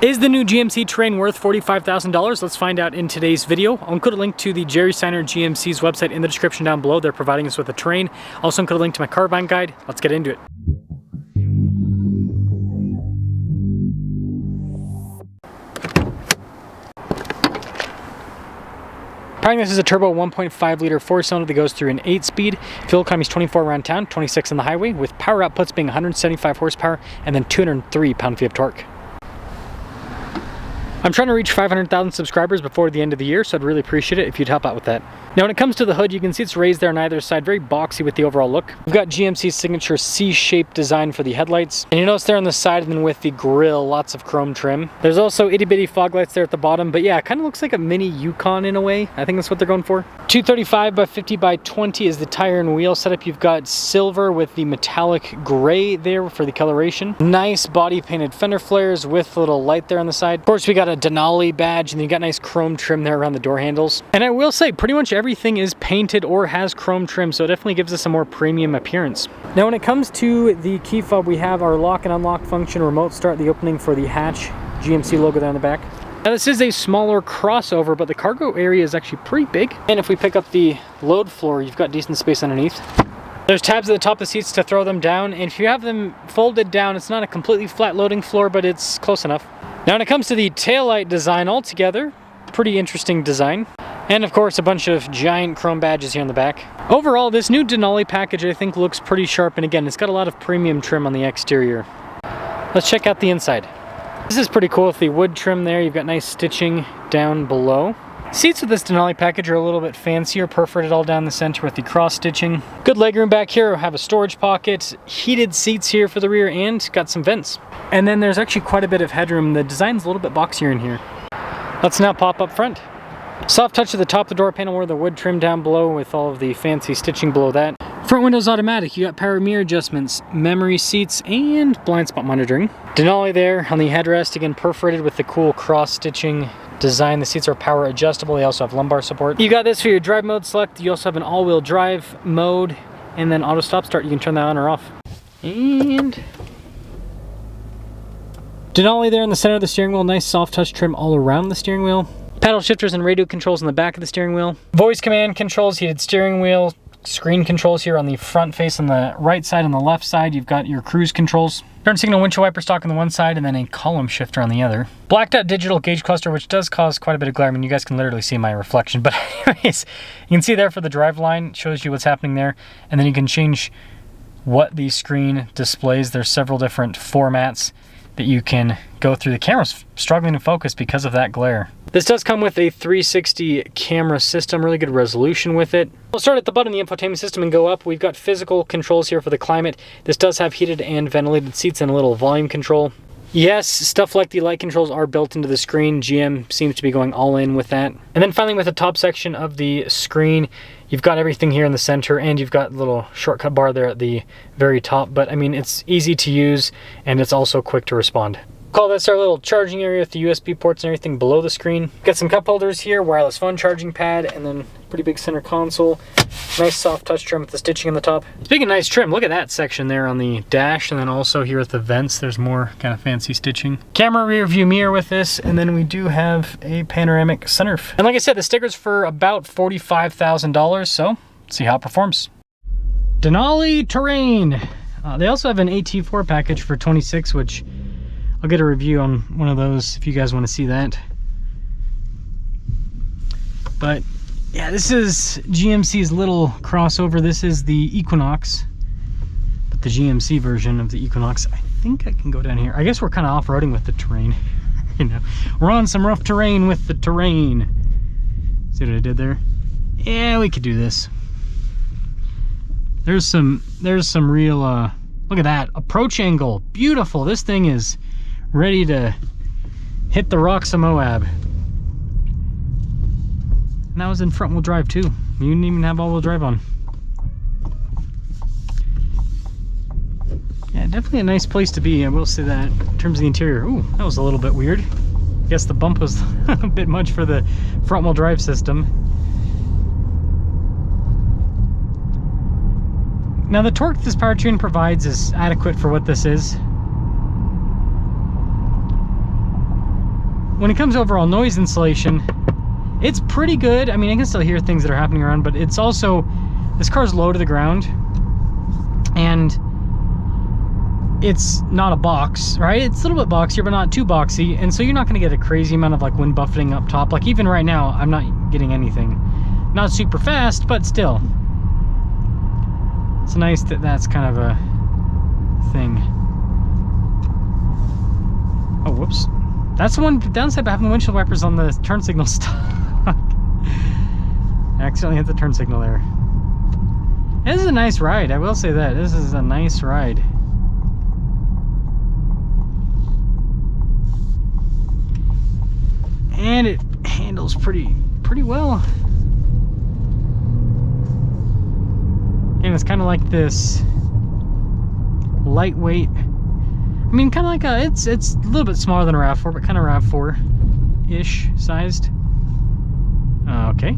Is the new GMC Terrain worth $45,000? Let's find out in today's video. I'll include a link to the Jerry Steiner GMC's website in the description down below. They're providing us with a Terrain. Also include a link to my car buying guide. Let's get into it. Powering this is a turbo 1.5 liter 4-cylinder that goes through an 8-speed. Fuel economy is 24 around town, 26 on the highway, with power outputs being 175 horsepower and then 203 pound-feet of torque. I'm trying to reach 500,000 subscribers before the end of the year, so I'd really appreciate it if you'd help out with that. Now when it comes to the hood, you can see it's raised there on either side, very boxy with the overall look. We've got GMC's signature C-shaped design for the headlights. And you notice there on the side and then with the grille, lots of chrome trim. There's also itty-bitty fog lights there at the bottom, but yeah, it kind of looks like a mini Yukon in a way. I think that's what they're going for. 235 by 50 by 20 is the tire and wheel setup. You've got silver with the metallic gray there for the coloration. Nice body painted fender flares with a little light there on the side. Of course, we got a Denali badge and then you got nice chrome trim there around the door handles. And I will say, pretty much everything is painted or has chrome trim, so it definitely gives us a more premium appearance. Now when it comes to the key fob, we have our lock and unlock function, remote start, the opening for the hatch, GMC logo there on the back. Now this is a smaller crossover, but the cargo area is actually pretty big. And if we pick up the load floor, you've got decent space underneath. There's tabs at the top of the seats to throw them down, and if you have them folded down, it's not a completely flat loading floor, but it's close enough. Now when it comes to the taillight design altogether, pretty interesting design. And of course, a bunch of giant chrome badges here on the back. Overall, this new Denali package I think looks pretty sharp, and again, it's got a lot of premium trim on the exterior. Let's check out the inside. This is pretty cool with the wood trim there. You've got nice stitching down below. Seats with this Denali package are a little bit fancier, perforated all down the center with the cross stitching. Good legroom back here. We'll have a storage pocket, heated seats here for the rear, and got some vents. And then there's actually quite a bit of headroom. The design's a little bit boxier in here. Let's now pop up front. Soft touch at the top of the door panel where the wood trim down below with all of the fancy stitching below that. Front window's automatic. You got power mirror adjustments, memory seats, and blind spot monitoring. Denali there on the headrest, again perforated with the cool cross stitching design. The seats are power adjustable. They also have lumbar support. You got this for your drive mode select. You also have an all-wheel drive mode, and then auto stop start. You can turn that on or off. And Denali there in the center of the steering wheel. Nice soft touch trim all around the steering wheel. Paddle shifters and radio controls on the back of the steering wheel. Voice command controls, heated steering wheel, screen controls here on the front face on the right side. On the left side, you've got your cruise controls. Turn signal windshield wiper stock on the one side and then a column shifter on the other. Blacked out digital gauge cluster, which does cause quite a bit of glare. I mean, you guys can literally see my reflection, but anyways, you can see there for the drive line, shows you what's happening there. And then you can change what the screen displays. There's several different formats that you can go through. The camera's struggling to focus because of that glare. This does come with a 360 camera system, really good resolution with it. We'll start at the bottom of the infotainment system and go up. We've got physical controls here for the climate. This does have heated and ventilated seats and a little volume control. Yes, stuff like the light controls are built into the screen. GM seems to be going all in with that. And then finally with the top section of the screen, you've got everything here in the center, and you've got a little shortcut bar there at the very top. But I mean, it's easy to use and it's also quick to respond. Call this our little charging area with the USB ports and everything below the screen. Got some cup holders here, wireless phone charging pad, and then pretty big center console. Nice soft touch trim with the stitching on the top. Speaking of nice trim, look at that section there on the dash, and then also here at the vents, there's more kind of fancy stitching. Camera rear view mirror with this, and then we do have a panoramic sunroof. And like I said, the sticker's for about $45,000, so let's see how it performs. Denali Terrain. They also have an AT4 package for $26,000, which I'll get a review on one of those if you guys want to see that. But yeah, this is GMC's little crossover. This is the Equinox, but the GMC version of the Equinox. I think I can go down here. I guess we're kind of off-roading with the Terrain. You know, we're on some rough terrain with the Terrain. See what I did there? Yeah, we could do this. There's some real look at that approach angle. Beautiful. This thing is ready to hit the rocks of Moab. And that was in front wheel drive too. You didn't even have all wheel drive on. Yeah, definitely a nice place to be, I will say that. In terms of the interior, ooh, that was a little bit weird. Guess the bump was a bit much for the front wheel drive system. Now the torque this powertrain provides is adequate for what this is. when it comes to overall noise insulation, it's pretty good. I mean, I can still hear things that are happening around, but it's also, this car's low to the ground, and it's not a box, right? It's a little bit boxier, but not too boxy, and so you're not going to get a crazy amount of like wind buffeting up top. Like even right now, I'm not getting anything. Not super fast, but still. It's nice that that's kind of a thing. Oh, whoops. That's the one downside by having the windshield wipers on the turn signal stock. I accidentally hit the turn signal there. This is a nice ride, I will say that. This is a nice ride. And it handles pretty well. And it's kind of like this lightweight. I mean, kind of like a, it's a little bit smaller than a RAV4, but kind of RAV4-ish sized. Okay.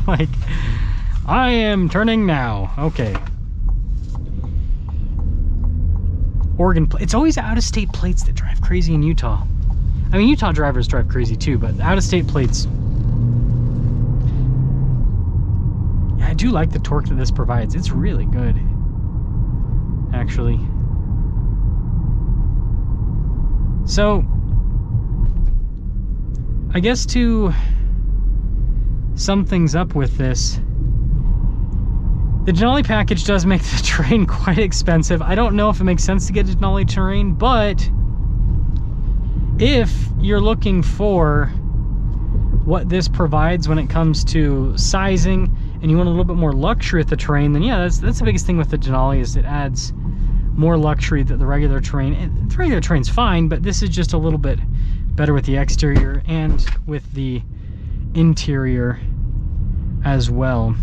Like, I am turning now. Okay. Oregon, it's always out-of-state plates that drive crazy in Utah. I mean, Utah drivers drive crazy too, but out-of-state plates. Yeah, I do like the torque that this provides. It's really good, actually. So, I guess to sum things up with this, the Denali package does make the Terrain quite expensive. I don't know if it makes sense to get a Denali Terrain, but if you're looking for what this provides when it comes to sizing and you want a little bit more luxury at the Terrain, then yeah, that's the biggest thing with the Denali, is it adds more luxury that the regular Terrain. And the regular Terrain's fine, but this is just a little bit better with the exterior and with the interior as well.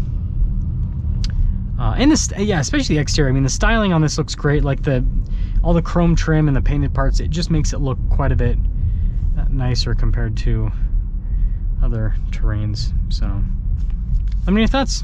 And this, yeah, especially the exterior. I mean, the styling on this looks great. Like all the chrome trim and the painted parts, it just makes it look quite a bit nicer compared to other Terrains. So, let me know your thoughts.